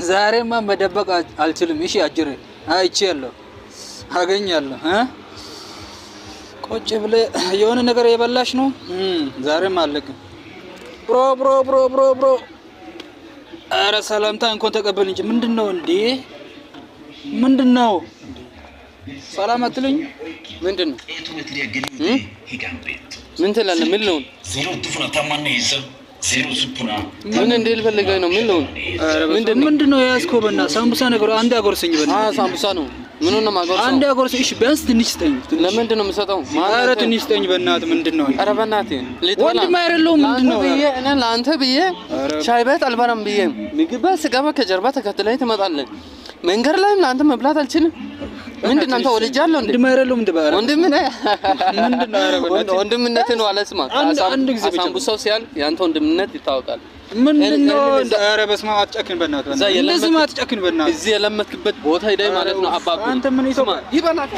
ዛሬማ መደበቅ አልችልም። እሺ አጅሬ አይቻለሁ አገኛለሁ ቁጭ ብለህ የሆነ ነገር የበላሽ ነው ዛሬም አለቀ ብሮ ኧረ ሰላምታ እንኳን ተቀበል እንጂ ምንድነው እንዴ ምንድነው ሰላም አትሉኝ ምንድነው ምን ትላለህ ምን ነው ምን እንደል ፈልገህ ነው ምን ነው ምንድነው ያስኮ በእና ሳምቡሳ ነገር አንድ አጎርሰኝ በእና ሳምቡሳ ነው ምን ነው ማጎርሰው አንድ አጎርሰኝ እሺ ቢያንስ ትንሽ ስጠኝ ለምንድን ነው የምሰጠው ኧረ ትንሽ ስጠኝ በእናትህ ምንድነው ኧረ በእናትህ ወንድም አይደለም ምንድነው እኔ ለአንተ ብዬ ሻይ ቤት አልበላም ብዬ ምግብ ስገባ ከጀርባ ተከትለኝ ትመጣለህ መንገር ላይ ለአንተ መብላት አልችልም ምንድን ነው አንተ ወልጃለሁ እንዴ ወንድም አይደለም እንደ ባራ ምንድነው ኧረ በእናትህ ወንድምነት ነው አለስማ አንድ ጊዜ ሳምቡሳው ሲያል ያንተ ወንድምነት ይታወቃል ምንድነው ኧረ በስመ አብ አትጨክን በእናትህ እንደዚህ ማትጨክን በእናትህ እዚህ የለመትክበት ቦታ ሄደህ ማለት ነው አባባ አንተ ምን ይሰማ ይበላል